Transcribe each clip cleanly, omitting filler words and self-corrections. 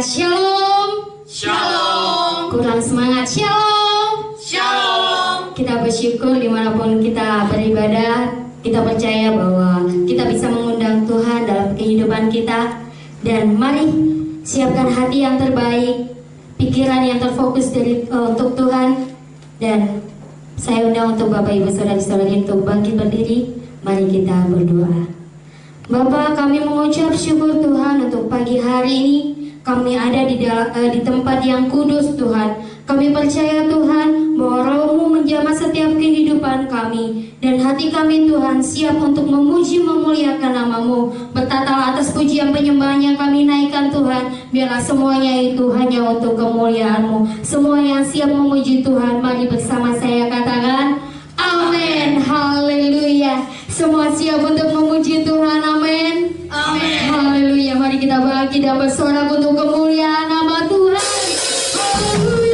shalom. Shalom. Kurang semangat, shalom. Shalom. Kita bersyukur dimanapun kita beribadah. Kita percaya bahwa kita bisa mengundang Tuhan dalam kehidupan kita. Dan mari siapkan hati yang terbaik, pikiran yang terfokus untuk Tuhan. Dan saya undang untuk Bapak Ibu Saudara-saudari untuk bangkit berdiri. Mari kita berdoa. Bapa, kami mengucap syukur Tuhan untuk pagi hari ini. Kami ada di tempat yang kudus Tuhan. Kami percaya Tuhan bahwa Roh-Mu menjamah setiap kehidupan kami. Dan hati kami Tuhan siap untuk memuji memuliakan nama-Mu. Bertatal atas pujian penyembahan yang kami naikkan Tuhan. Biarlah semuanya itu hanya untuk kemuliaan-Mu. Semua yang siap memuji Tuhan, mari bersama saya katakan amin. Haleluya. Semua siap untuk memuji Tuhan, amin. Amin. Haleluya. Mari kita bangkit dan bersorak untuk kemuliaan nama Tuhan. Haleluya.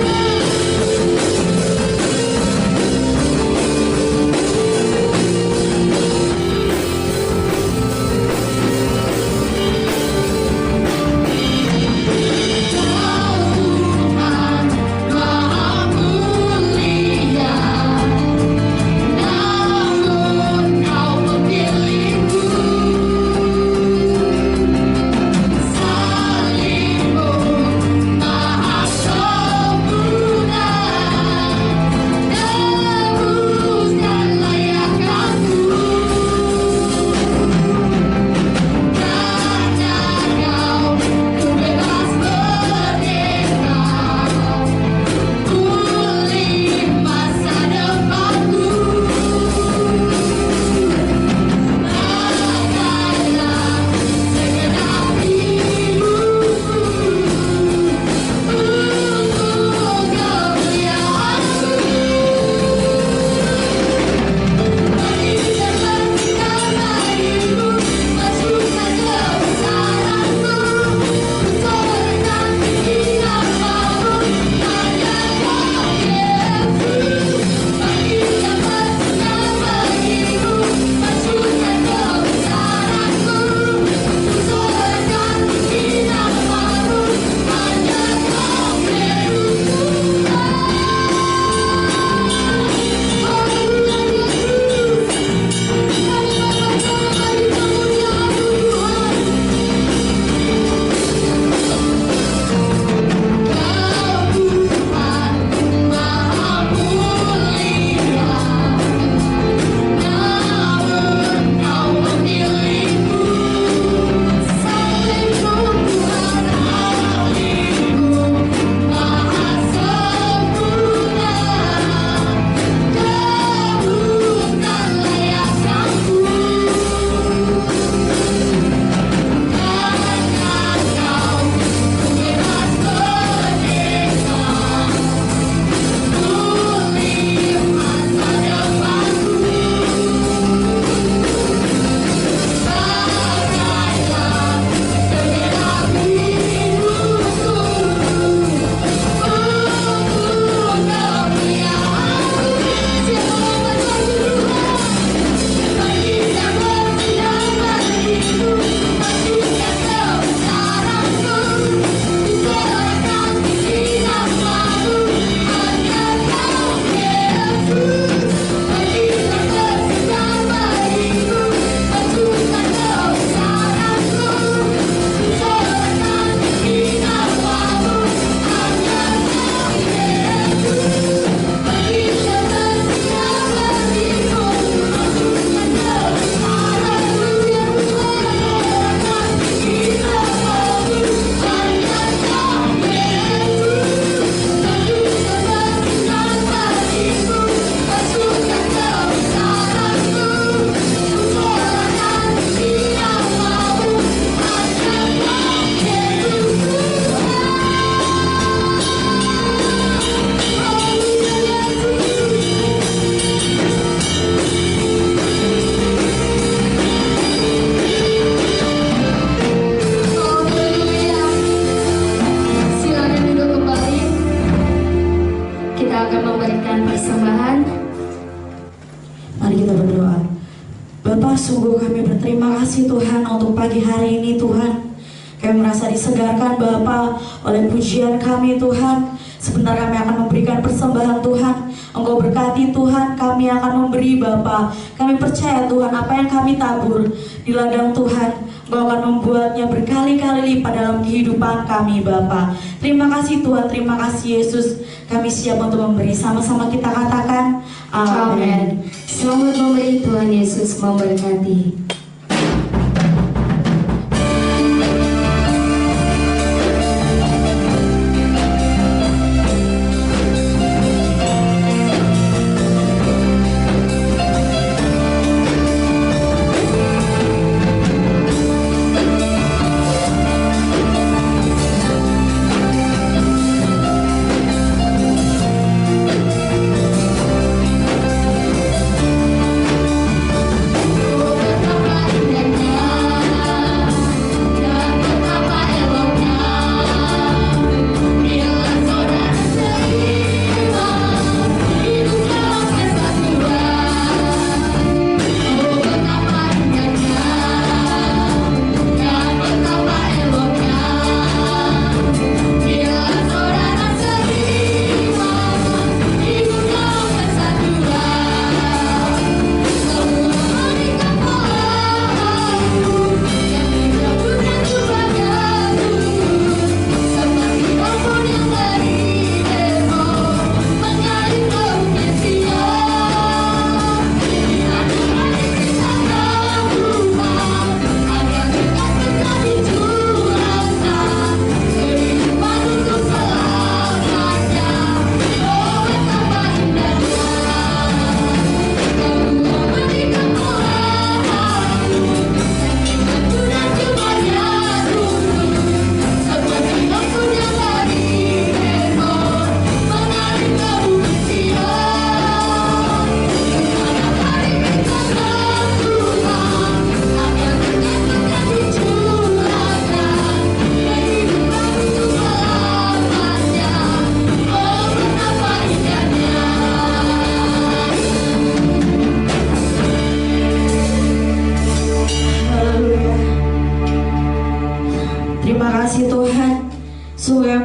Bapa, sungguh kami berterima kasih Tuhan untuk pagi hari ini Tuhan. Kami merasa disegarkan Bapa oleh pujian kami Tuhan. Sebentar kami akan memberikan persembahan Tuhan. Engkau berkati Tuhan, kami akan memberi Bapa. Kami percaya Tuhan, apa yang kami tabur di ladang Tuhan, Engkau akan membuatnya berkali-kali lipat dalam kehidupan kami Bapa. Terima kasih Tuhan, terima kasih Yesus. Kami siap untuk memberi. Sama-sama kita katakan amin. Amin. Selamat memberi, Tuhan Yesus memberkati.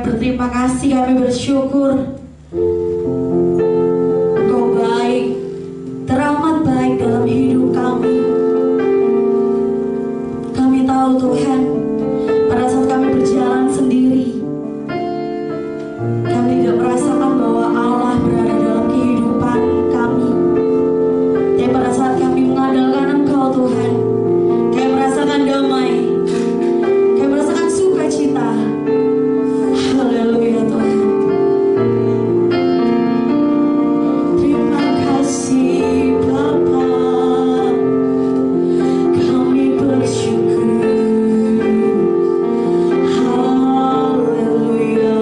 Berterima kasih, kami bersyukur Engkau baik, teramat baik dalam hidup kami. Kami tahu Tuhan, pada saat kami berjalan sendiri, kami tidak merasakan bahwa Allah berada dalam kehidupan kami. Tapi pada saat kami mengandalkan Engkau Tuhan, kami merasakan damai, kami merasakan sukacita. Haleluya Tuhan. Terima kasih Bapa, kami bersyukur. Haleluya.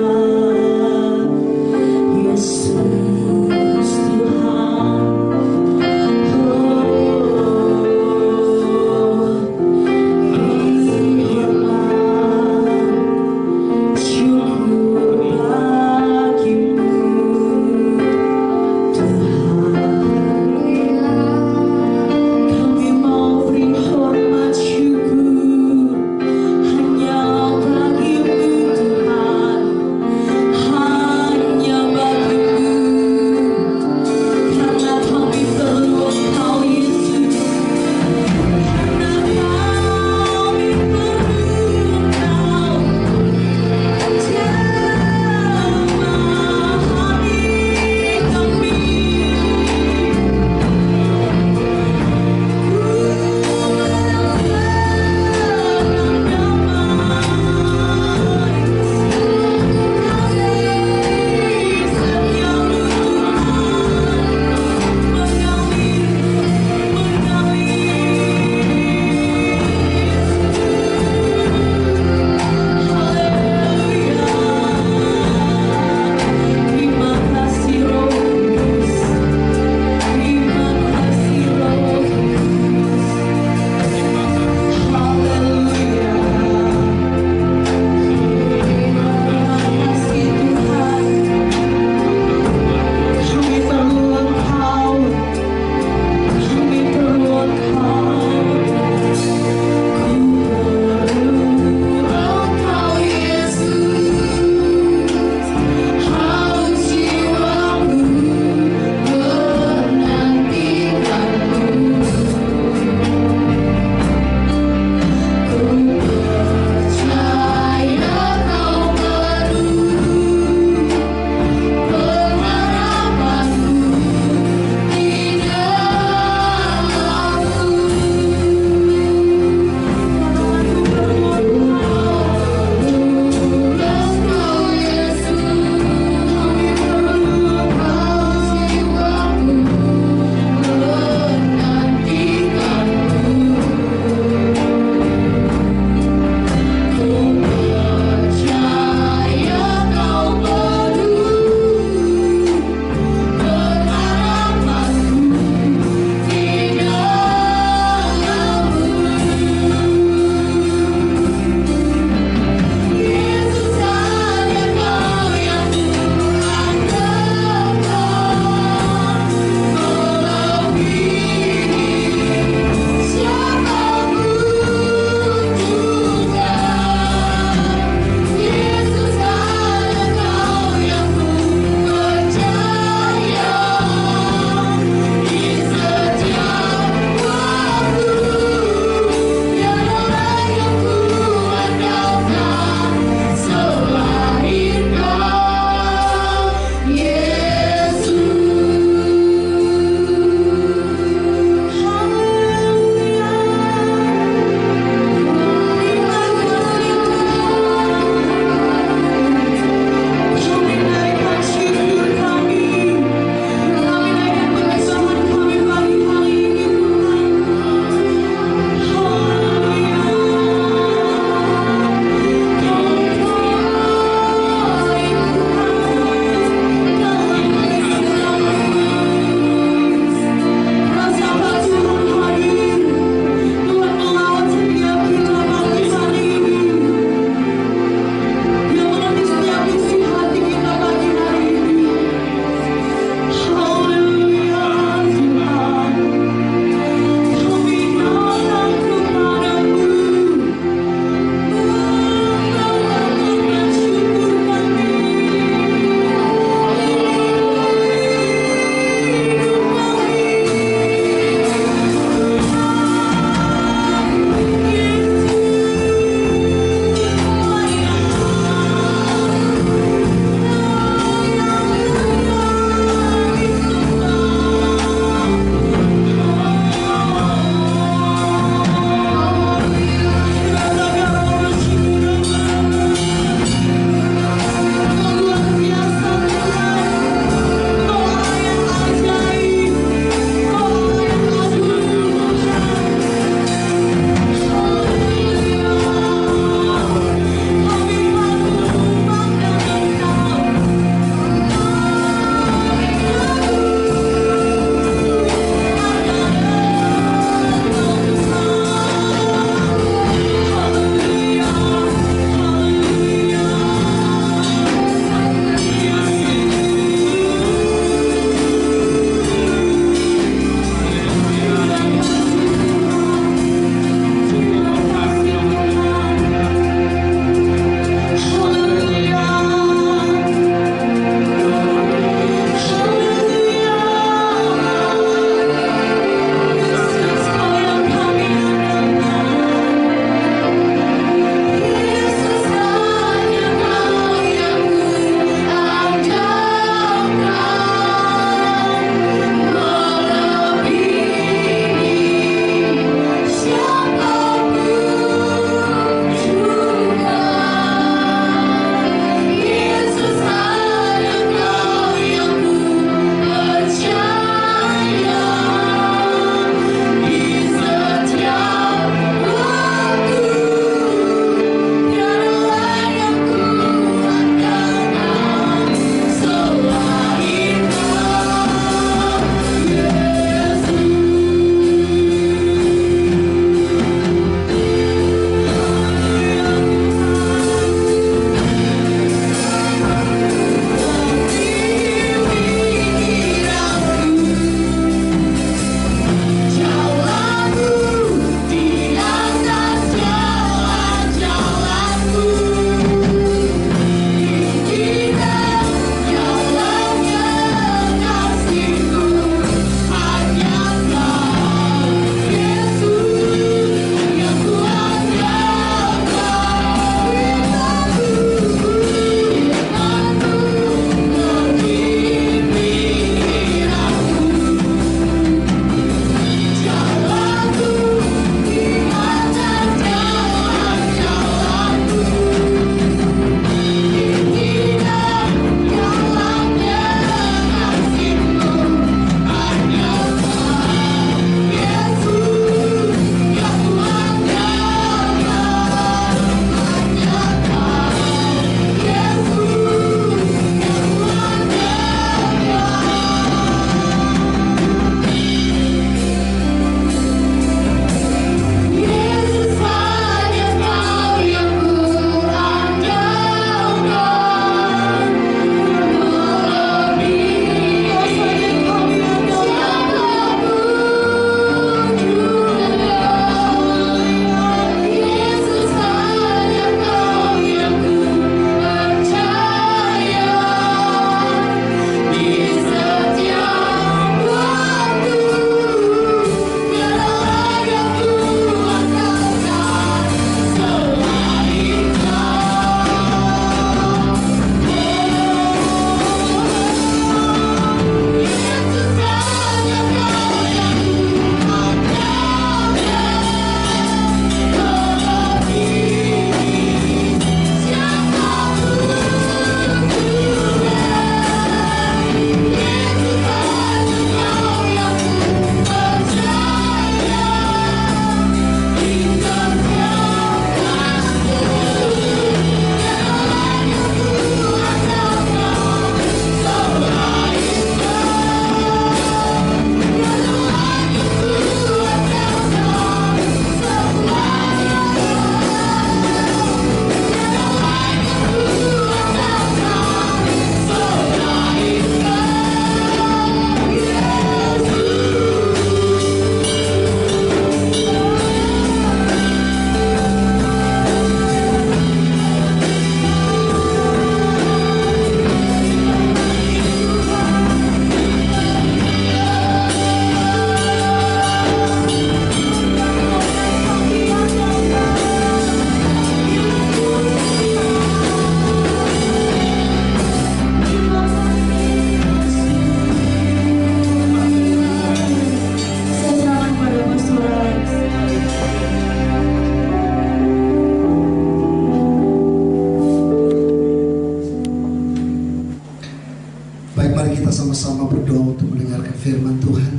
Mari kita sama-sama berdoa untuk mendengarkan firman Tuhan.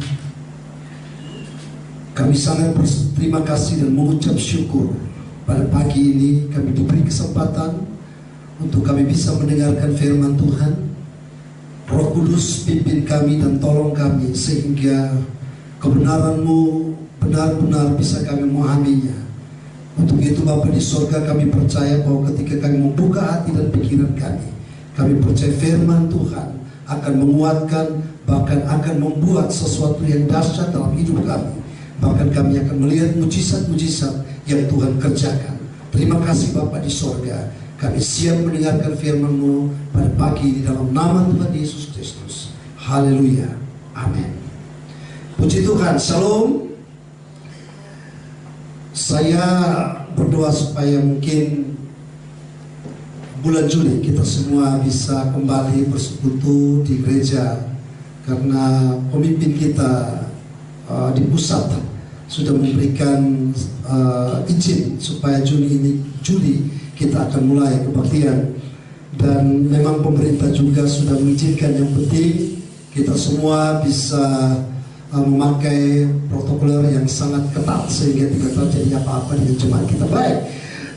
Kami sangat berterima kasih dan mengucap syukur pada pagi ini kami diberi kesempatan untuk kami bisa mendengarkan firman Tuhan. Roh Kudus pimpin kami dan tolong kami sehingga kebenaran-Mu benar-benar bisa kami memahaminya. Untuk itu Bapa di surga, kami percaya bahwa ketika kami membuka hati dan pikiran kami percaya firman Tuhan akan menguatkan, bahkan akan membuat sesuatu yang dahsyat dalam hidup kami. Bahkan kami akan melihat mujizat-mujizat yang Tuhan kerjakan. Terima kasih Bapa di surga. Kami siap mendengarkan firman-Mu pada pagi ini dalam nama Tuhan Yesus Kristus. Haleluya. Amin. Puji Tuhan. Shalom. Saya berdoa supaya mungkin bulan Juli kita semua bisa kembali bersekutu di gereja, karena pemimpin kita di pusat sudah memberikan izin supaya Juli kita akan mulai kebaktian, dan memang pemerintah juga sudah mengizinkan. Yang penting kita semua bisa memakai protokol yang sangat ketat sehingga tidak terjadi apa-apa dengan jemaat kita. Baik,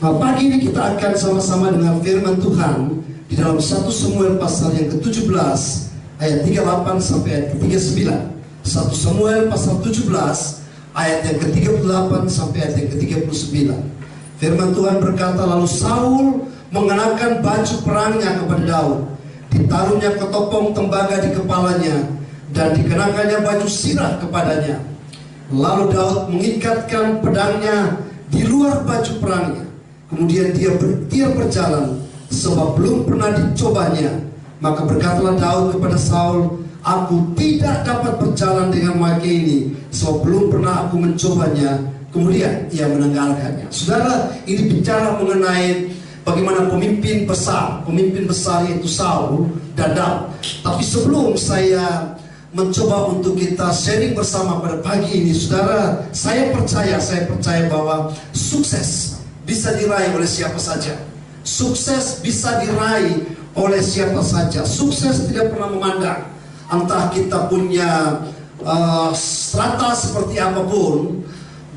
pagi ini kita akan sama-sama dengan firman Tuhan di dalam 1 Samuel pasal yang ke-17 ayat 38 sampai ayat ke-39. 1 Samuel pasal 17 ayat yang ke-38 sampai ayat yang ke-39. Firman Tuhan berkata, lalu Saul mengenakan baju perangnya kepada Daud, ditaruhnya ketopong tembaga di kepalanya, dan dikenakannya baju sirah kepadanya. Lalu Daud mengikatkan pedangnya di luar baju perangnya. Kemudian dia berjalan, sebab belum pernah dicobanya. Maka berkatalah Daud kepada Saul, aku tidak dapat berjalan dengan maki ini, sebab belum pernah aku mencobanya. Kemudian ia menanggalkannya. Saudara, ini bicara mengenai bagaimana pemimpin besar yaitu Saul dan Daud. Tapi sebelum saya mencoba untuk kita sharing bersama pada pagi ini, saudara, saya percaya bahwa sukses bisa diraih oleh siapa saja. Sukses bisa diraih oleh siapa saja. Sukses tidak pernah memandang entah kita punya strata seperti apapun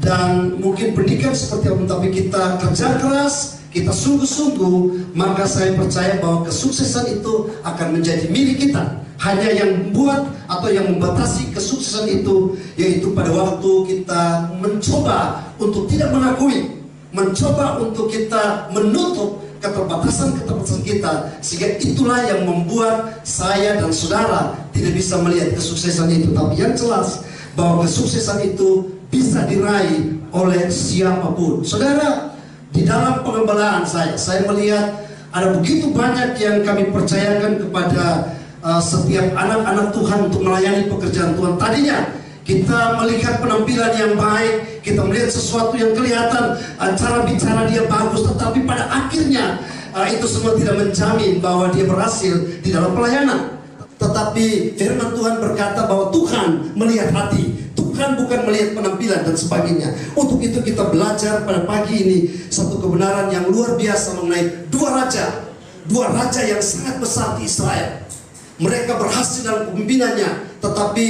dan mungkin pendidikan seperti apapun, tapi kita kerja keras, kita sungguh-sungguh, maka saya percaya bahwa kesuksesan itu akan menjadi milik kita. Hanya yang membuat atau yang membatasi kesuksesan itu, yaitu pada waktu kita mencoba untuk tidak mengakui, mencoba untuk kita menutup keterbatasan kita, sehingga itulah yang membuat saya dan saudara tidak bisa melihat kesuksesan itu. Tapi yang jelas bahwa kesuksesan itu bisa diraih oleh siapapun. Saudara, di dalam pengembalaan saya melihat ada begitu banyak yang kami percayakan kepada setiap anak-anak Tuhan untuk melayani pekerjaan Tuhan. Tadinya kita melihat penampilan yang baik, kita melihat sesuatu yang kelihatan, cara bicara dia bagus, tetapi pada akhirnya itu semua tidak menjamin bahwa dia berhasil di dalam pelayanan. Tetapi firman Tuhan berkata bahwa Tuhan melihat hati, Tuhan bukan melihat penampilan dan sebagainya. Untuk itu kita belajar pada pagi ini satu kebenaran yang luar biasa mengenai dua raja yang sangat besar di Israel. Mereka berhasil dalam kepemimpinannya, tetapi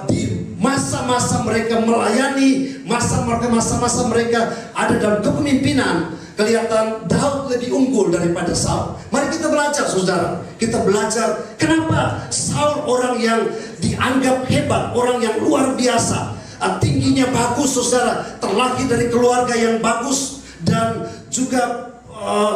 di masa-masa mereka melayani, masa-masa mereka ada dalam kepemimpinan, kelihatan Daud lebih unggul daripada Saul. Mari kita belajar, saudara. Kita belajar kenapa Saul orang yang dianggap hebat, orang yang luar biasa, tingginya bagus, saudara, terlahir dari keluarga yang bagus dan juga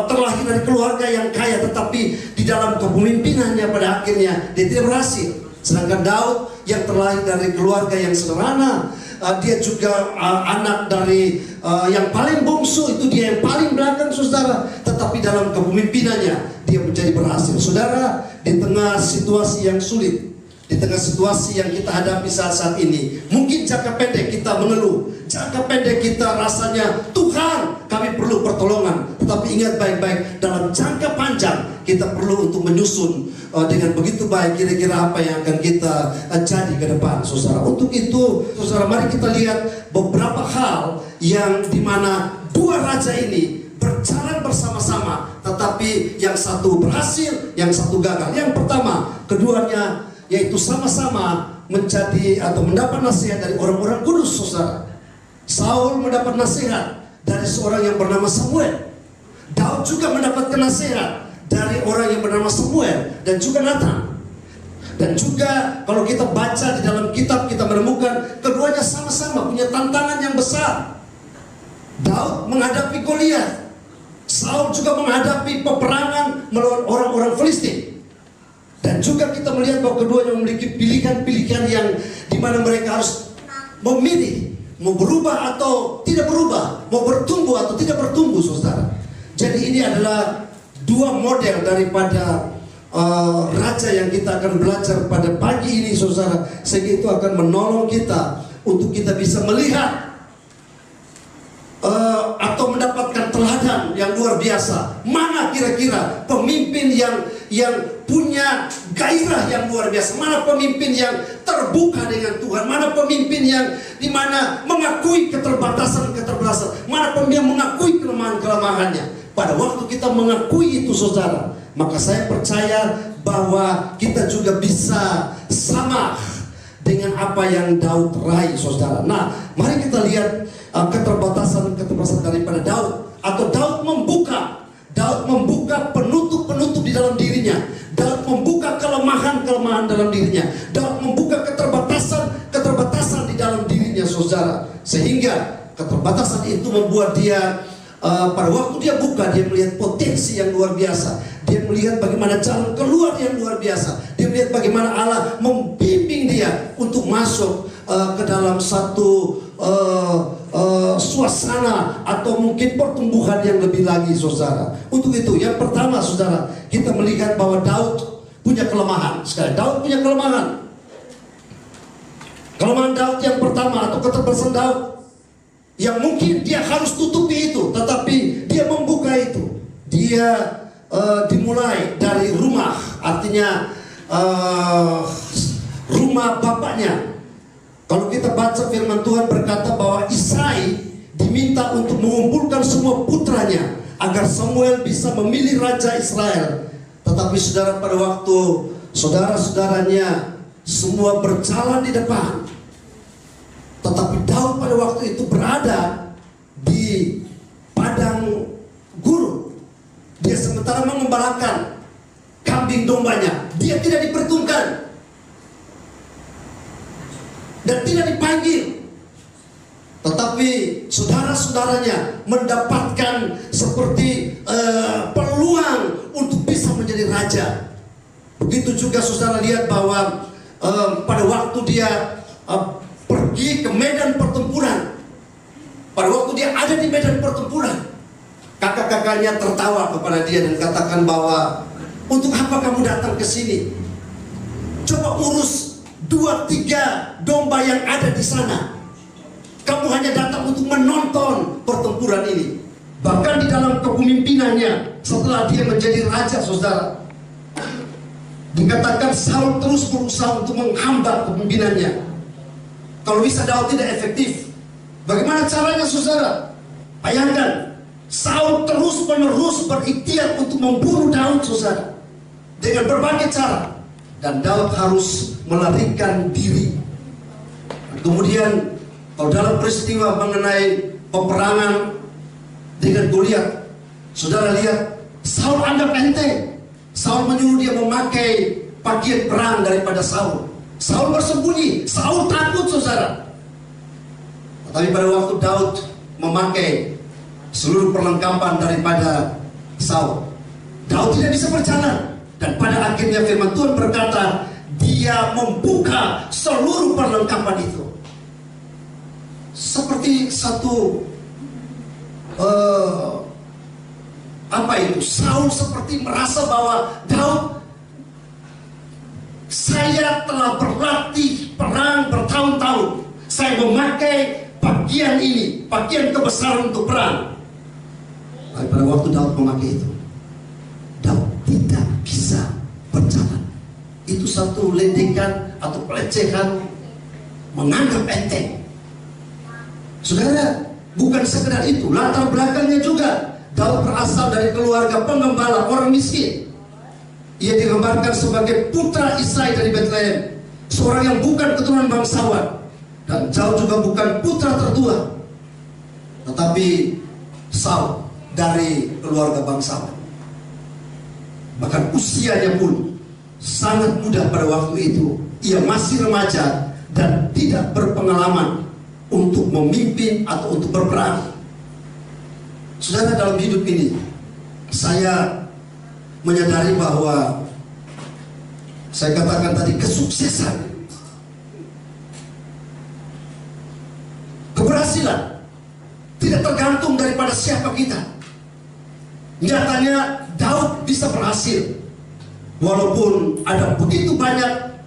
terlahir dari keluarga yang kaya, tetapi di dalam kepemimpinannya pada akhirnya dia tidak berhasil. Sedangkan Daud yang terlahir dari keluarga yang sederhana, dia juga anak dari yang paling bungsu, itu dia yang paling belakang, saudara, tetapi dalam kepemimpinannya dia menjadi berhasil. Saudara, di tengah situasi yang sulit, di tengah situasi yang kita hadapi saat ini, mungkin jangka pendek kita mengeluh, jangka pendek kita rasanya Tuhan kami perlu pertolongan. Tetapi ingat baik-baik, dalam jangka panjang kita perlu untuk menyusun dengan begitu baik kira-kira apa yang akan kita jadi ke depan, saudara. Untuk itu, saudara, mari kita lihat beberapa hal yang dimana dua raja ini berjalan bersama-sama, tetapi yang satu berhasil, yang satu gagal. Yang pertama, keduanya yaitu sama-sama menjadi atau mendapat nasihat dari orang-orang kudus, saudara. Saul mendapat nasihat dari seorang yang bernama Samuel. Daud juga mendapatkan nasihat dari orang yang bernama Samuel dan juga Nathan. Dan juga kalau kita baca di dalam kitab, kita menemukan keduanya sama-sama punya tantangan yang besar. Daud menghadapi Goliat, Saul juga menghadapi peperangan melawan orang-orang Filistin. Dan juga kita melihat bahwa keduanya memiliki pilihan-pilihan yang dimana mereka harus memilih, mau berubah atau tidak berubah, mau bertumbuh atau tidak bertumbuh, saudara. Jadi ini adalah dua model daripada raja yang kita akan belajar pada pagi ini, saudara. Sehingga itu akan menolong kita untuk kita bisa melihat atau mendapatkan teladan yang luar biasa. Mana kira-kira pemimpin yang punya gairah yang luar biasa? Mana pemimpin yang terbuka dengan Tuhan? Mana pemimpin yang dimana mengakui keterbatasan-keterbatasan? Mana pemimpin yang mengakui kelemahan-kelemahannya? Pada waktu kita mengakui itu, saudara, maka saya percaya bahwa kita juga bisa sama dengan apa yang Daud raih, saudara. Nah, mari kita lihat keterbatasan daripada Daud. Atau Daud membuka penutup-penutup di dalam dirinya. Daud membuka kelemahan-kelemahan dalam dirinya. Daud membuka keterbatasan di dalam dirinya, saudara. Sehingga keterbatasan itu membuat dia pada waktu dia buka, dia melihat potensi yang luar biasa. Dia melihat bagaimana jalan keluar yang luar biasa. Dia melihat bagaimana Allah membimbing dia untuk masuk ke dalam satu suasana atau mungkin pertumbuhan yang lebih lagi, saudara. Untuk itu, yang pertama, saudara, kita melihat bahwa Daud punya kelemahan. Sekali, Daud punya kelemahan. Kelemahan Daud yang pertama atau keterbatasan Daud yang mungkin dia harus tutupi itu, tetapi dia membuka itu. Dia dimulai dari rumah, artinya rumah bapaknya. Kalau kita baca firman Tuhan berkata bahwa Isai diminta untuk mengumpulkan semua putranya agar Samuel bisa memilih raja Israel. Tetapi saudara, pada waktu saudara-saudaranya semua berjalan di depan, tetapi Daud pada waktu itu berada di padang gurun. Dia sementara mengembalakan kambing dombanya. Dia tidak diperhitungkan dan tidak dipanggil. Tetapi saudara-saudaranya mendapatkan seperti peluang untuk bisa menjadi raja. Begitu juga saudara lihat bahwa pada waktu dia pergi ke medan pertempuran, pada waktu dia ada di medan pertempuran, kakak-kakaknya tertawa kepada dia dan katakan bahwa, untuk apa kamu datang ke sini? Coba urus 2-3 domba yang ada di sana. Kamu hanya datang untuk menonton pertempuran ini. Bahkan di dalam kepemimpinannya setelah dia menjadi raja, saudara, dikatakan Saul terus berusaha untuk menghambat kepemimpinannya. Kalau bisa Daud tidak efektif, bagaimana caranya, saudara? Bayangkan, Saul terus-menerus berikhtiar untuk membunuh Daud, saudara, dengan berbagai cara. Dan Daud harus melarikan diri. Kemudian kalau dalam peristiwa mengenai peperangan dengan Goliat, saudara lihat, Saul anggap enteng. Saul menyuruh dia memakai pakaian perang daripada Saul. Saul bersembunyi, Saul takut, saudara. Tapi pada waktu Daud memakai seluruh perlengkapan daripada Saul, Daud tidak bisa berjalan. Dan pada akhirnya firman Tuhan berkata, dia membuka seluruh perlengkapan itu. Seperti satu Saul seperti merasa bahwa Daud, saya telah berlatih perang bertahun-tahun. Saya memakai pakaian ini, pakaian kebesaran untuk perang. Tapi pada waktu Daud memakai itu, Daud tidak bisa berjalan. Itu satu ledekan atau pelecehan, menganggap enteng. Saudara, bukan sekedar itu, latar belakangnya juga Daud berasal dari keluarga pengembala, orang miskin. Ia digambarkan sebagai putra Isai dari Bethlehem, seorang yang bukan keturunan bangsawan, dan Daud juga bukan putra tertua, tetapi Saul dari keluarga bangsawan. Bahkan usianya pun sangat muda pada waktu itu. Ia masih remaja dan tidak berpengalaman untuk memimpin atau untuk berperang. Saudara, dalam hidup ini saya menyadari bahwa saya katakan tadi, kesuksesan, keberhasilan tidak tergantung daripada siapa kita. Nyatanya Daud bisa berhasil walaupun ada begitu banyak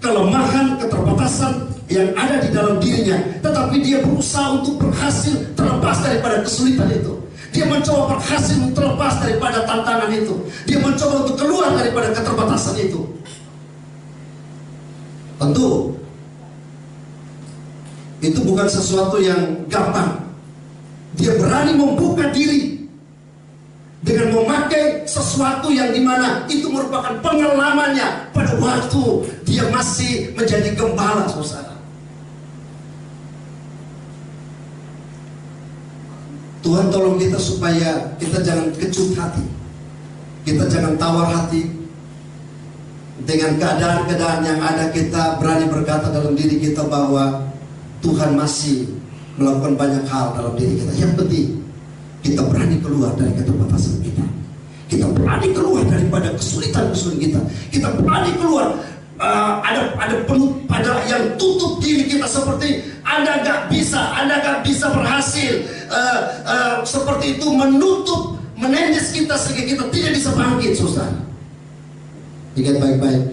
kelemahan, keterbatasan yang ada di dalam dirinya, tetapi dia berusaha untuk berhasil terlepas daripada kesulitan itu. Dia mencoba berhasil untuk terlepas daripada tantangan itu. Dia mencoba untuk keluar daripada keterbatasan itu. Tentu itu bukan sesuatu yang gampang. Dia berani membuka diri dengan memakai sesuatu yang dimana itu merupakan pengalamannya pada waktu dia masih menjadi gembala, saudara. Tuhan tolong kita supaya kita jangan kecut hati, kita jangan tawar hati dengan keadaan-keadaan yang ada. Kita berani berkata dalam diri kita bahwa Tuhan masih melakukan banyak hal dalam diri kita. Yang penting kita berani keluar dari keterbatasan kita. Kita berani keluar daripada kesulitan-kesulitan kita. Kita berani keluar. Ada yang tutup diri kita seperti Anda gak bisa berhasil. Seperti itu menutup, menendes kita sehingga kita tidak bisa bangkit, saudara. Ingat baik-baik,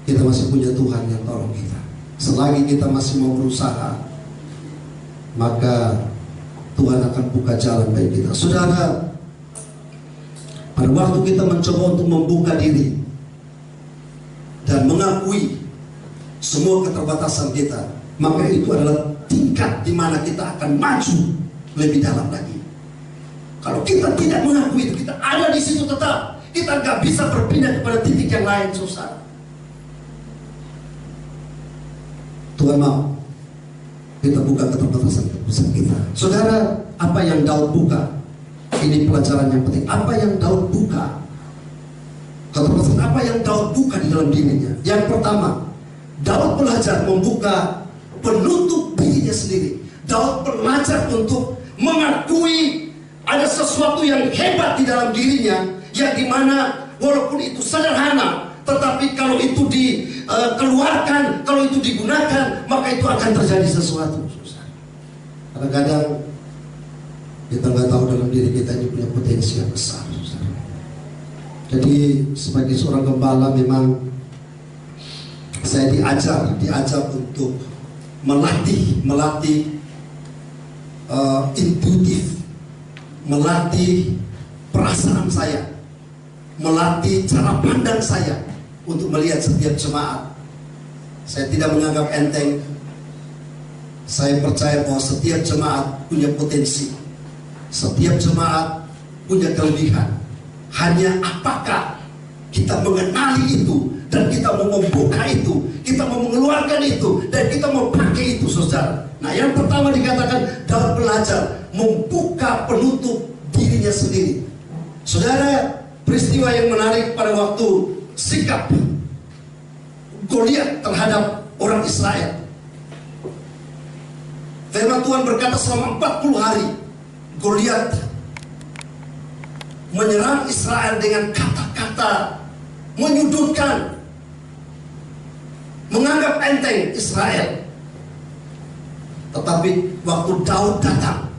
kita masih punya Tuhan yang tolong kita. Selagi kita masih mau berusaha, maka Tuhan akan buka jalan bagi kita. Saudara, pada waktu kita mencoba untuk membuka diri dan mengakui semua keterbatasan kita, maka itu adalah tingkat di mana kita akan maju lebih dalam lagi. Kalau kita tidak mengakui itu, kita ada di situ tetap, kita nggak bisa berpindah kepada titik yang lain, susah. Tuhan mau kita buka keterbatasan kita. Saudara, apa yang Daud buka? Ini pelajaran yang penting. Apa yang Daud buka? Keterbatasan apa yang Daud buka di dalam dirinya? Yang pertama, Daud belajar membuka penutup dirinya sendiri. Daud belajar untuk mengakui ada sesuatu yang hebat di dalam dirinya, yang dimana walaupun itu sederhana, tetapi kalau itu dikeluarkan, kalau itu digunakan, maka itu akan terjadi sesuatu. Kadang-kadang kita nggak tahu dalam diri kita ini punya potensi yang besar. Jadi sebagai seorang gembala memang saya diajar untuk melatih intuitif, melatih perasaan saya, melatih cara pandang saya untuk melihat setiap jemaat. Saya tidak menganggap enteng. Saya percaya bahwa setiap jemaat punya potensi, setiap jemaat punya kelebihan. Hanya apakah kita mengenali itu dan kita mau membuka itu, kita mau mengeluarkan itu, dan kita mau pakai itu, saudara. Nah, yang pertama dikatakan Daud belajar membuka penutup dirinya sendiri. Saudara, peristiwa yang menarik pada waktu sikap Goliat terhadap orang Israel. Firman Tuhan berkata selama 40 hari Goliat menyerang Israel dengan kata-kata menyudutkan, menganggap enteng Israel. Tetapi waktu Daud datang,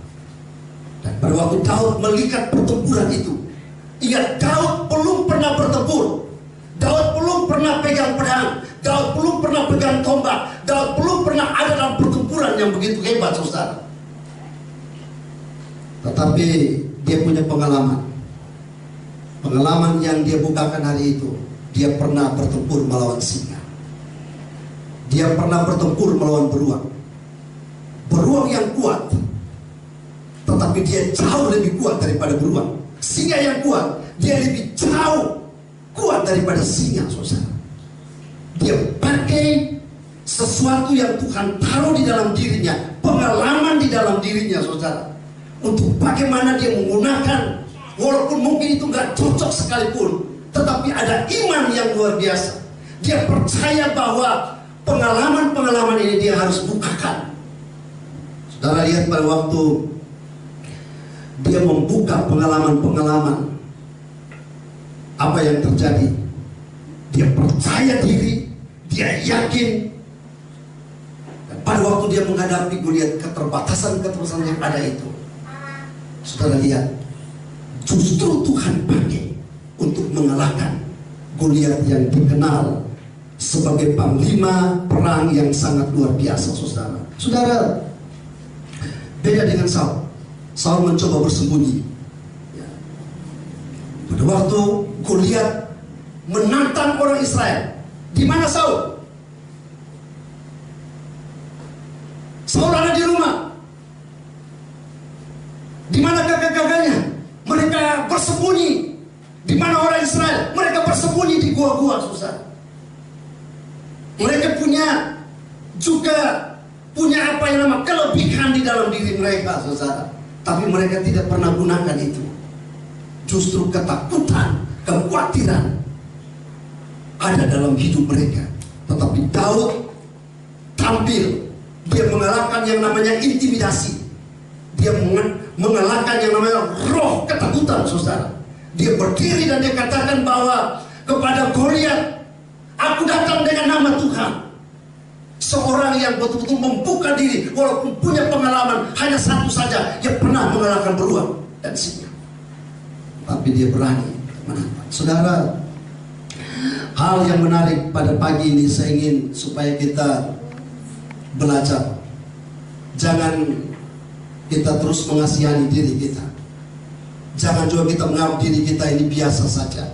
dan pada waktu Daud melihat pertempuran itu, ingat, Daud belum pernah bertempur, Daud belum pernah pegang pedang, Daud belum pernah pegang tombak, Daud belum pernah ada dalam pertempuran yang begitu hebat, saudara. Tetapi dia punya pengalaman yang dia bukakan hari itu. Dia pernah bertempur melawan singa, dia pernah bertempur melawan beruang yang kuat. Tetapi tetapi dia jauh lebih kuat daripada beruang. Singa yang kuat, dia lebih jauh kuat daripada singa, saudara. Dia pakai sesuatu yang Tuhan taruh di dalam dirinya, pengalaman di dalam dirinya, saudara, untuk bagaimana dia menggunakan, walaupun mungkin itu nggak cocok sekalipun, tetapi ada iman yang luar biasa. Dia percaya bahwa pengalaman-pengalaman ini dia harus bukakan. Saudara lihat pada waktu dia membuka pengalaman-pengalaman, apa yang terjadi? Dia percaya diri, dia yakin. Dan pada waktu dia menghadapi Goliat, keterbatasan-keterbatasan yang ada itu, saudara lihat, justru Tuhan pakai untuk mengalahkan Goliat yang dikenal sebagai panglima perang yang sangat luar biasa, saudara. Saudara, beda dengan Saul. Saul mencoba bersembunyi. Ya. Pada waktu Goliat menantang orang Israel, di mana Saul? Saul ada di rumah. Di mana kakak-kakaknya? Mereka bersembunyi. Di mana orang Israel? Mereka bersembunyi di gua-gua, saudara. Mereka juga punya apa yang nama kelebihan di dalam diri mereka, saudara. Tapi mereka tidak pernah gunakan itu. Justru ketakutan, kekhawatiran ada dalam hidup mereka. Tetapi Daud tampil, dia mengalahkan yang namanya intimidasi. Dia mengalahkan yang namanya roh ketakutan, saudara. Dia berdiri dan dia katakan bahwa kepada Goliat, aku datang dengan nama Tuhan. Seorang yang betul-betul membuka diri, walaupun punya pengalaman hanya satu saja, dia pernah mengalahkan beruang dan singa. Tapi dia berani menantang. Saudara, hal yang menarik pada pagi ini saya ingin supaya kita belajar. Jangan kita terus mengasihani diri kita. Jangan juga kita menganggap diri kita ini biasa saja.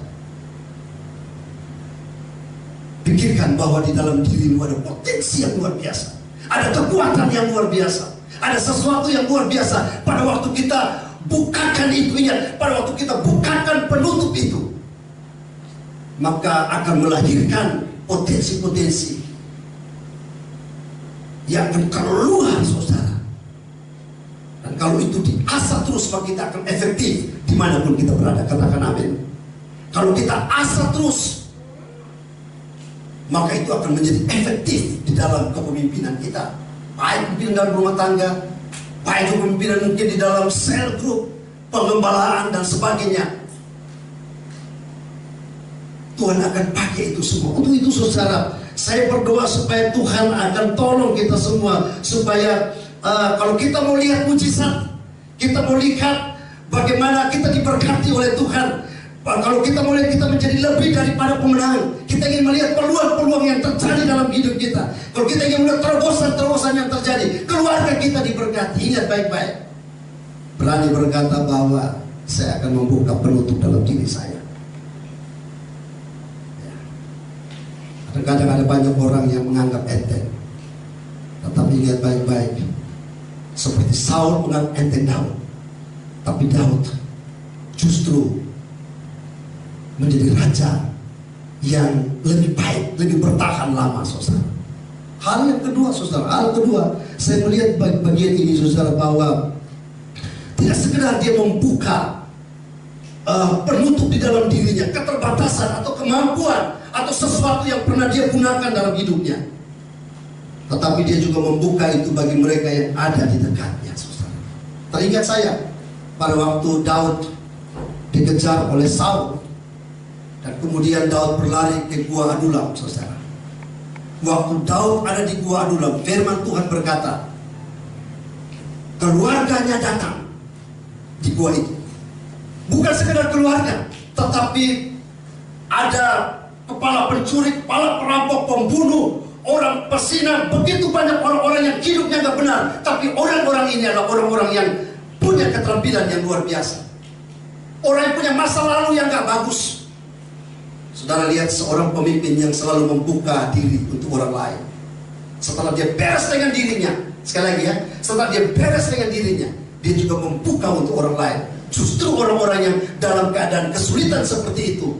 Pikirkan bahwa di dalam dirimu ada potensi yang luar biasa, ada kekuatan yang luar biasa, ada sesuatu yang luar biasa. Pada waktu kita bukakan itu, pada waktu kita bukakan penutup itu, maka akan melahirkan potensi-potensi yang akan keluar, saudara. Dan kalau itu diasah terus, maka kita akan efektif dimanapun kita berada. Katakan amin. Kalau kita asah terus, maka itu akan menjadi efektif di dalam kepemimpinan kita. Baik pimpinan dalam rumah tangga, baik kepemimpinan mungkin di dalam sel grup, pengembalaan dan sebagainya. Tuhan akan pakai itu semua. Untuk itu, saudara, saya berdoa supaya Tuhan akan tolong kita semua, supaya kalau kita mau lihat mujizat, kita mau lihat bagaimana kita diberkati oleh Tuhan. Kalau kita mau lihat kita menjadi lebih daripada pemenang, kita ingin melihat peluang-peluang yang terjadi dalam hidup kita. Kalau kita ingin melihat terobosan-terobosan yang terjadi, keluarga kita diberkati. Ingat baik-baik, berani berkata bahwa saya akan membuka penutup dalam diri saya. Kadang-kadang ada banyak orang yang menganggap enteng, tetapi ingat baik-baik, seperti Saul menganggap enteng Daud, tapi Daud justru menjadi raja yang lebih baik, lebih bertahan lama, saudara. Hal yang kedua, saudara, saya melihat bagian ini, saudara, bahwa tidak sekedar dia membuka penutup di dalam dirinya, keterbatasan atau kemampuan atau sesuatu yang pernah dia gunakan dalam hidupnya, tetapi dia juga membuka itu bagi mereka yang ada di dekatnya, saudara. Teringat saya pada waktu Daud dikejar oleh Saul, dan kemudian Daud berlari ke Gua Adulam, saudara. Waktu Daud ada di Gua Adulam, firman Tuhan berkata, keluarganya datang di gua itu. Bukan sekedar keluarga, tetapi ada kepala pencuri, kepala perampok, pembunuh, orang pesinam, begitu banyak orang-orang yang hidupnya nggak benar. Tapi orang-orang ini adalah orang-orang yang punya keterampilan yang luar biasa. Orang yang punya masa lalu yang nggak bagus. Saudara lihat seorang pemimpin yang selalu membuka diri untuk orang lain. Setelah dia beres dengan dirinya, sekali lagi ya, setelah dia beres dengan dirinya, dia juga membuka untuk orang lain. Justru orang-orang yang dalam keadaan kesulitan seperti itu,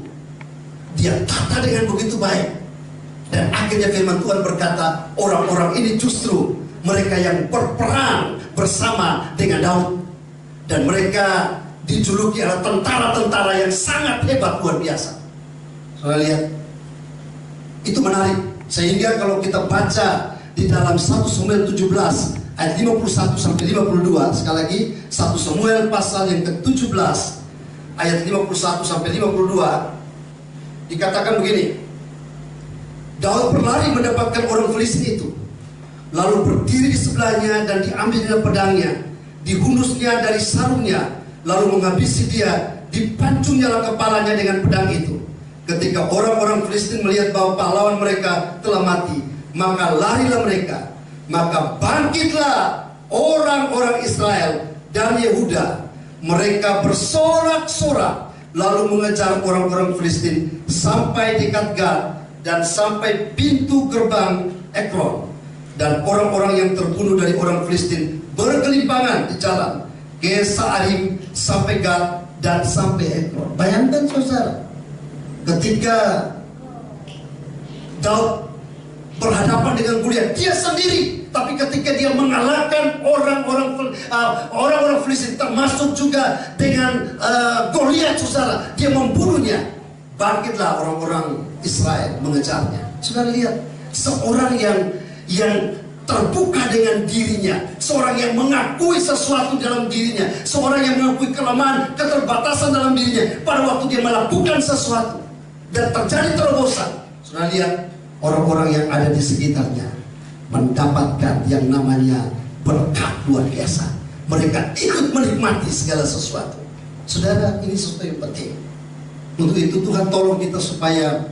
dia tata dengan begitu baik. Dan akhirnya firman Tuhan berkata, orang-orang ini justru mereka yang berperang bersama dengan Daud. Dan mereka dijuluki adalah tentara-tentara yang sangat hebat, luar biasa. Saudara lihat, itu menarik. Sehingga kalau kita baca di dalam 1 Samuel 17 ayat 51 sampai 52, sekali lagi 1 Samuel pasal yang ke-17 ayat 51 sampai 52, dikatakan begini. Daud berlari mendapatkan orang Filistin itu, lalu berdiri di sebelahnya dan diambil pedangnya, dihunusnya dari sarungnya, lalu menghabisi dia, dipancung nyala kepalanya dengan pedang itu. Ketika orang-orang Filistin melihat bahwa pahlawan mereka telah mati, maka larilah mereka. Maka bangkitlah orang-orang Israel dan Yehuda. Mereka bersorak-sorak lalu mengejar orang-orang Filistin sampai dekat Gad dan sampai pintu gerbang Ekron. Dan orang-orang yang terbunuh dari orang Filistin bergelimpangan di jalan ke Saarim sampai Gad dan sampai Ekron. Bayangkan saudara, ketika Daud berhadapan dengan Goliat, dia sendiri, tapi ketika dia mengalahkan orang-orang Filistin, termasuk juga dengan Goliat, saudara, dia membunuhnya. Bangkitlah orang-orang Israel mengejarnya. Saudara lihat, seorang yang terbuka dengan dirinya, seorang yang mengakui sesuatu dalam dirinya, seorang yang mengakui kelemahan, keterbatasan dalam dirinya. Pada waktu dia melakukan sesuatu dan terjadi terobosan, saudara lihat, orang-orang yang ada di sekitarnya mendapatkan yang namanya berkat luar biasa. Mereka ikut menikmati segala sesuatu. Saudara, ini sesuatu yang penting. Untuk itu Tuhan tolong kita supaya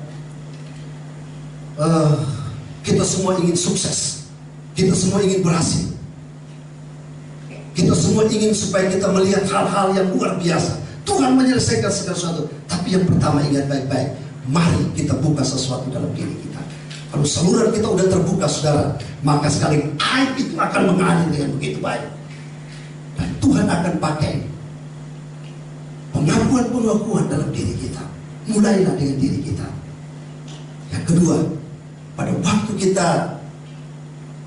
kita semua ingin sukses, kita semua ingin berhasil, kita semua ingin supaya kita melihat hal-hal yang luar biasa. Tuhan menyelesaikan segala sesuatu. Tapi yang pertama, ingat baik-baik, mari kita buka sesuatu dalam diri kita. Kalau saluran kita udah terbuka, saudara, maka sekali air itu akan mengalir dengan begitu baik. Dan Tuhan akan pakai pengakuan-pengakuan dalam diri kita. Mulailah dengan diri kita. Yang kedua, pada waktu kita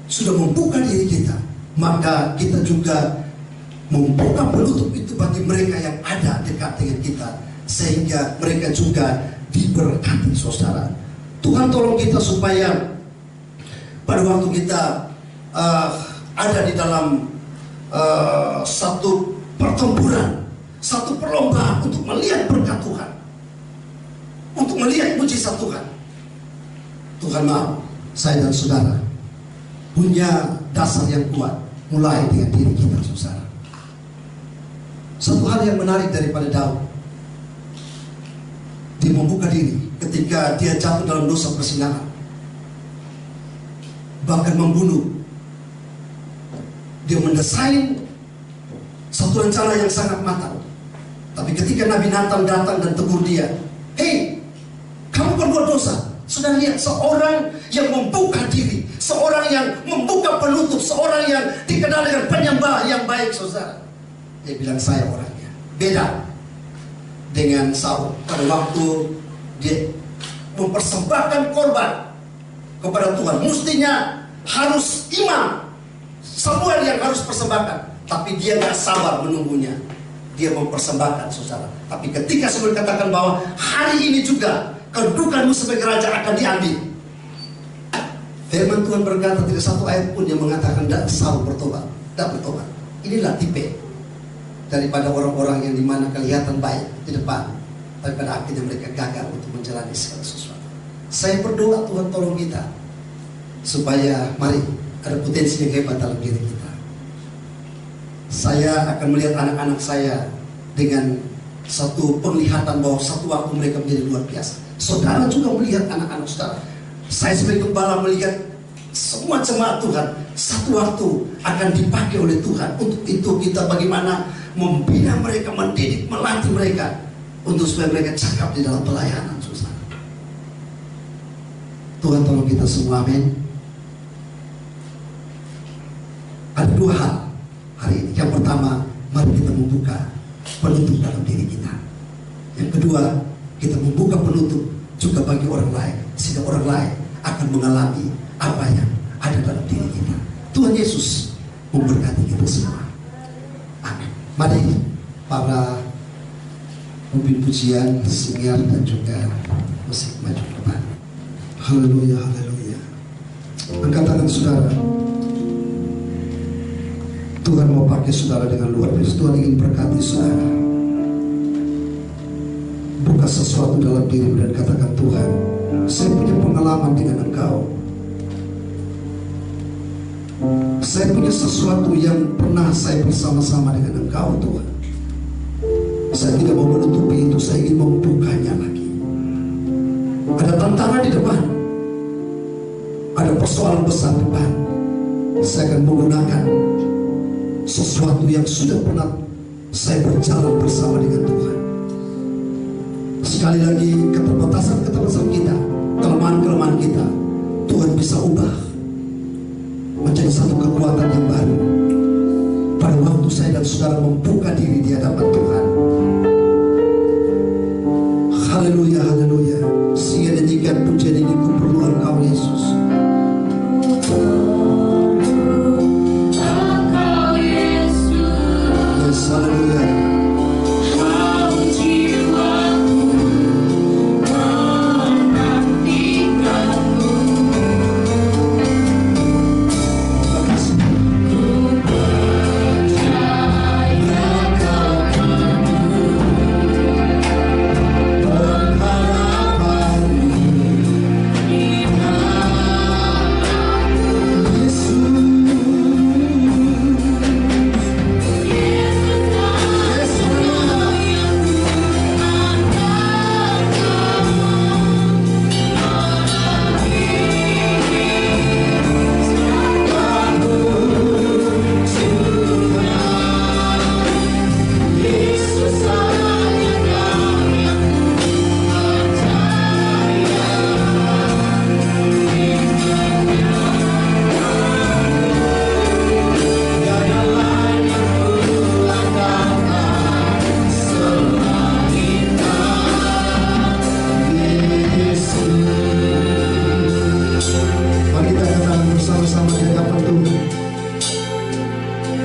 sudah membuka diri kita, maka kita juga membuka penutup itu bagi mereka yang ada dekat dengan kita, sehingga mereka juga diberkati, saudara. Tuhan tolong kita supaya pada waktu kita ada di dalam satu pertempuran, satu perlombaan untuk melihat berkat Tuhan, untuk melihat mujizat Tuhan. Tuhan mau saya dan saudara punya dasar yang kuat, mulai dengan diri kita, saudara. Satu hal yang menarik daripada Daud, dia membuka diri ketika dia jatuh dalam dosa perzinahan, bahkan membunuh. Dia mendesain satu rencana yang sangat matang. Tapi ketika Nabi Nathan datang dan tegur dia, "Hei, kamu berbuat dosa." Sudah lihat seorang yang membuka diri, seorang yang membuka penutup, seorang yang dikenal dengan penyembah yang baik, saudara. Dia bilang, "Saya orangnya." Beda dengan Saul pada waktu dia mempersembahkan korban kepada Tuhan. Mestinya harus imam Samuel yang harus persembahkan, tapi dia gak sabar menunggunya. Dia mempersembahkan, saudara. Tapi ketika Samuel katakan bahwa hari ini juga kedudukanmu sebagai raja akan diambil, firman Tuhan berkata tidak satu ayat pun yang mengatakan Saul bertobat, tidak bertobat. Inilah tipe daripada orang-orang yang dimana kelihatan baik di depan, tapi pada akhirnya mereka gagal untuk menjalani segala sesuatu. Saya berdoa Tuhan tolong kita supaya mari ada potensi yang hebat dalam diri kita. Saya akan melihat anak-anak saya dengan satu penglihatan bahwa satu waktu mereka menjadi luar biasa. Saudara juga melihat anak-anak saudara. Saya sebagai gembala melihat semua jemaat Tuhan satu waktu akan dipakai oleh Tuhan. Untuk itu kita bagaimana membina mereka, mendidik, melatih mereka untuk supaya mereka cakap di dalam pelayanan, saudara. Tuhan tolong kita semua, amin. Ada dua hal hari ini. Yang pertama, penutup dalam diri kita. Yang kedua, kita membuka penutup juga bagi orang lain, sehingga orang lain akan mengalami apa yang ada dalam diri kita. Tuhan Yesus memberkati kita semua. Amin. Mari para pemimpin pujian, singar dan juga musik maju ke depan. Haleluya, haleluya. Angkat tangan saudara. Tuhan mau pakai saudara dengan luar biasa. Tuhan ingin berkati saudara. Buka sesuatu dalam dirimu dan katakan, Tuhan, saya punya pengalaman dengan Engkau. Saya punya sesuatu yang pernah saya bersama-sama dengan Engkau, Tuhan. Saya tidak mau menutupi itu, saya ingin membukanya lagi. Ada tantangan di depan, ada persoalan besar di depan. Saya akan menggunakan sesuatu yang sudah pernah saya berjalan bersama dengan Tuhan. Sekali lagi, keterbatasan kita, kelemahan kita, Tuhan bisa ubah menjadi satu kekuatan yang baru pada waktu saya dan saudara membuka diri di hadapan Tuhan. Haleluya, haleluya. Sehingga nyanyikan pujian ini, ku perlu Engkau Yesus. Yes, haleluya.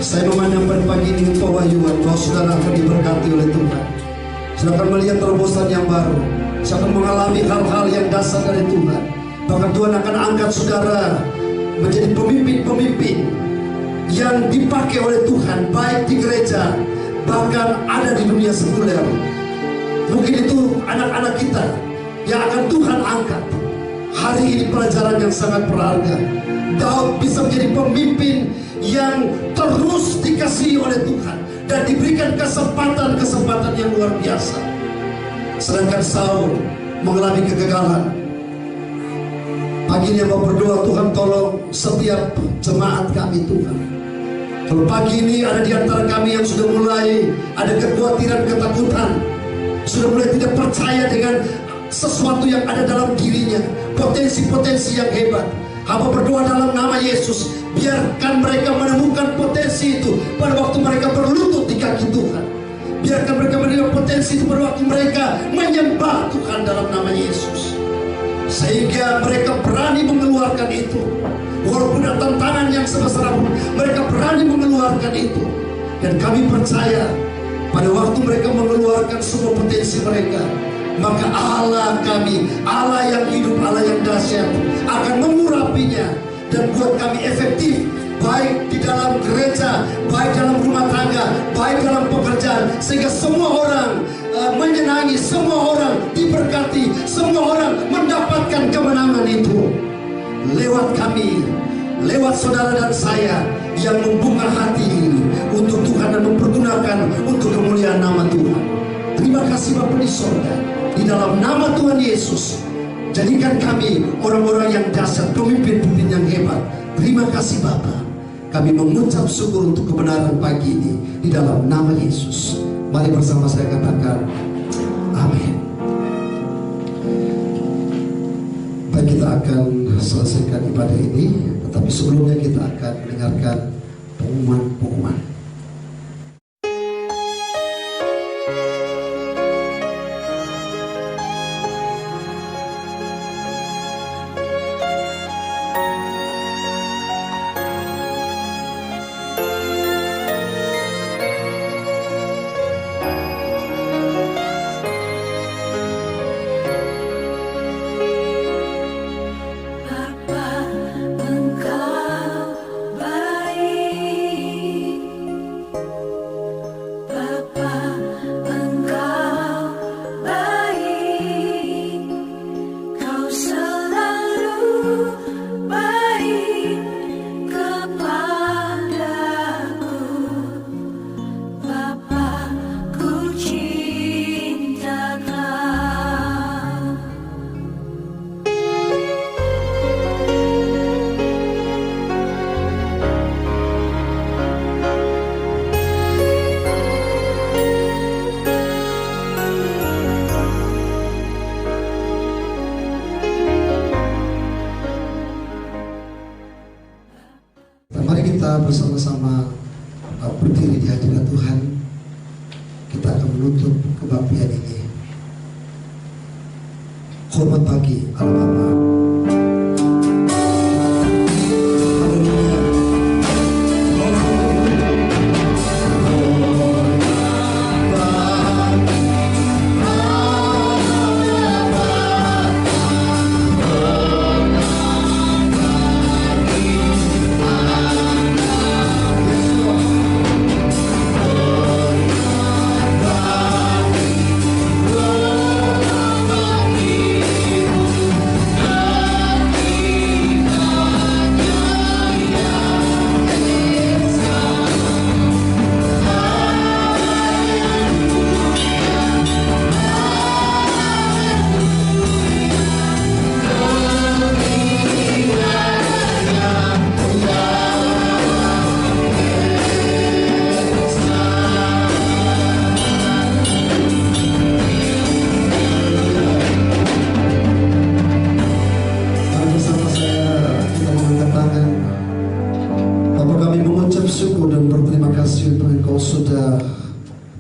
Saya memandang pada pagi ini pewahyuan bahwa saudara akan diberkati oleh Tuhan. Saudara akan melihat terobosan yang baru. Saudara akan mengalami hal-hal yang dasar dari Tuhan. Bahkan Tuhan akan angkat saudara menjadi pemimpin-pemimpin yang dipakai oleh Tuhan, baik di gereja, bahkan ada di dunia sekuler. Mungkin itu anak-anak kita yang akan Tuhan angkat. Hari ini pelajaran yang sangat berharga. Daud bisa menjadi pemimpin yang terus dikasihi oleh Tuhan dan diberikan kesempatan yang luar biasa. Sedangkan Saul mengalami kegagalan. Pagi ini mau berdoa, Tuhan tolong setiap jemaat kami Tuhan. Kalau pagi ini ada di antara kami yang sudah mulai ada kekhawatiran, ketakutan, sudah mulai tidak percaya dengan sesuatu yang ada dalam dirinya, potensi-potensi yang hebat. Hamba berdoa dalam nama Yesus, biarkan mereka menemukan potensi itu pada waktu mereka berlutut di kaki Tuhan. Biarkan mereka menemukan potensi itu pada waktu mereka menyembah Tuhan dalam nama Yesus. Sehingga mereka berani mengeluarkan itu. Walaupun ada tantangan yang sebesar apapun, mereka berani mengeluarkan itu. Dan kami percaya pada waktu mereka mengeluarkan semua potensi mereka, maka Allah kami, Allah yang hidup, Allah yang dahsyat, akan mengurapinya dan buat kami efektif, baik di dalam gereja, baik dalam rumah tangga, baik dalam pekerjaan, sehingga semua orang menyenangi, semua orang diberkati, semua orang mendapatkan kemenangan itu lewat kami, lewat saudara dan saya yang membuka hati ini untuk Tuhan dan mempergunakan untuk kemuliaan nama Tuhan. Terima kasih Bapa di sorga. Di dalam nama Tuhan Yesus, jadikan kami orang-orang yang dahsyat, pemimpin-pemimpin yang hebat. Terima kasih Bapa. Kami mengucap syukur untuk kebenaran pagi ini di dalam nama Yesus. Mari bersama saya katakan amin. Baik, kita akan selesaikan ibadah ini, tetapi sebelumnya kita akan mendengarkan pengumuman-pengumuman. kita bersama-sama berdiri di hadirat Tuhan, kita akan menutup kebaktian ini. Hormat bagi Allah Bapa.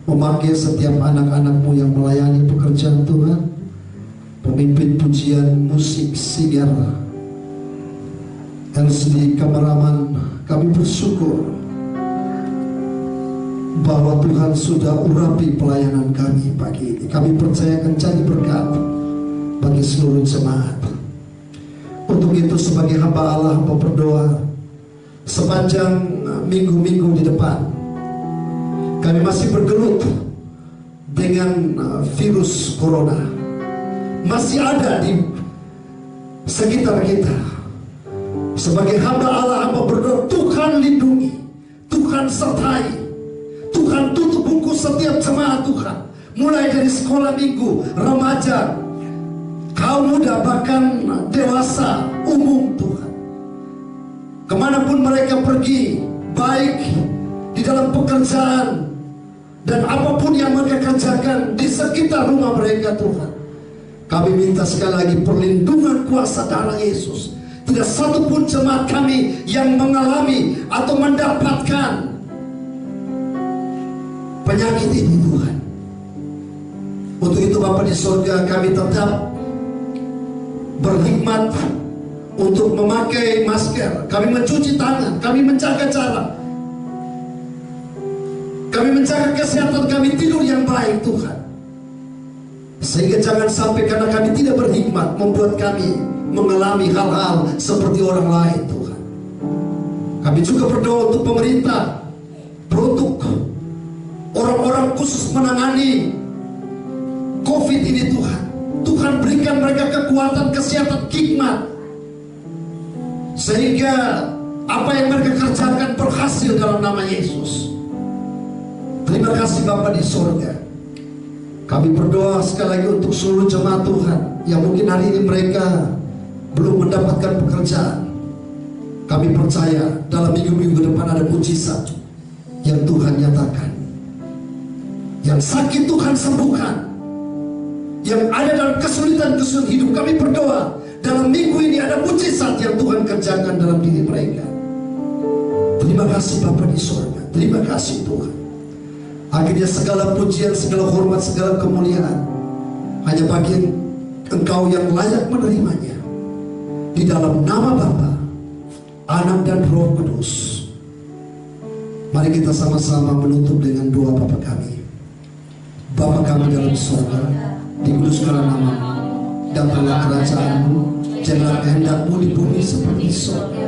Memakai setiap anak-anak-Mu yang melayani pekerjaan Tuhan, pemimpin pujian musik sigar LCD kameraman, kami bersyukur bahwa Tuhan sudah urapi pelayanan kami pagi ini. Kami percaya akan jadi berkat bagi seluruh jemaat. Untuk itu sebagai hamba Allah, hamba berdoa sepanjang minggu-minggu di depan, kami masih bergelut dengan virus corona. Masih ada di sekitar kita. Sebagai hamba Allah, hamba berdoa, Tuhan lindungi, Tuhan sertai, Tuhan tutup bungkus setiap jemaat Tuhan. Mulai dari sekolah minggu, remaja, kaum muda, bahkan dewasa, umum Tuhan. Kemanapun mereka pergi, baik di dalam pekerjaan dan apapun yang mereka kerjakan di sekitar rumah mereka Tuhan, kami minta sekali lagi perlindungan kuasa darah Yesus. Tidak satu pun jemaat kami yang mengalami atau mendapatkan penyakit ini Tuhan. Untuk itu Bapa di surga, kami tetap berhikmat untuk memakai masker, kami mencuci tangan, kami menjaga jarak, kami menjaga kesehatan kami, tidur yang baik Tuhan. Sehingga jangan sampai karena kami tidak berhikmat membuat kami mengalami hal-hal seperti orang lain Tuhan. Kami juga berdoa untuk pemerintah, untuk orang-orang khusus menangani COVID ini Tuhan. Tuhan berikan mereka kekuatan, kesehatan, hikmat, sehingga apa yang mereka kerjakan berhasil dalam nama Yesus. Terima kasih Bapa di surga. Kami berdoa sekali lagi untuk seluruh jemaat Tuhan yang mungkin hari ini mereka belum mendapatkan pekerjaan. Kami percaya dalam minggu-minggu depan ada mujizat yang Tuhan nyatakan. Yang sakit Tuhan sembuhkan, yang ada dalam kesulitan-kesulitan hidup, kami berdoa dalam minggu ini ada mujizat yang Tuhan kerjakan dalam diri mereka. Terima kasih Bapa di surga. Terima kasih Tuhan. Akhirnya segala pujian, segala hormat, segala kemuliaan hanya bagi Engkau yang layak menerimanya. Di dalam nama Bapa, Anak dan Roh Kudus. Mari kita sama-sama menutup dengan doa Bapa kami. Bapa kami dalam surga, dikuduskanlah nama-Mu, datanglah kerajaan-Mu, jadilah kehendak-Mu di bumi seperti di surga.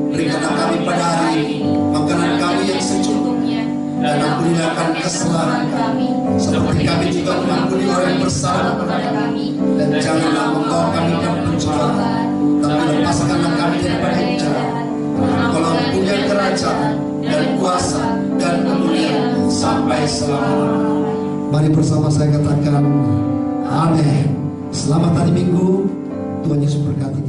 Berikanlah kami pada hari ini makanan kami yang secukupnya, dan ampunilah kami kesalahan kami, seperti kami juga mengampuni orang yang bersalah kepada kami. Dan janganlah membawa kami dalam pencobaan, tapi lepaskanlah kami daripada yang jahat. Kalau punya kerajaan dan kuasa dan kemuliaan sampai selama-lamanya. Mari bersama saya katakan amin. Selamat hari Minggu. Tuhan Yesus berkati.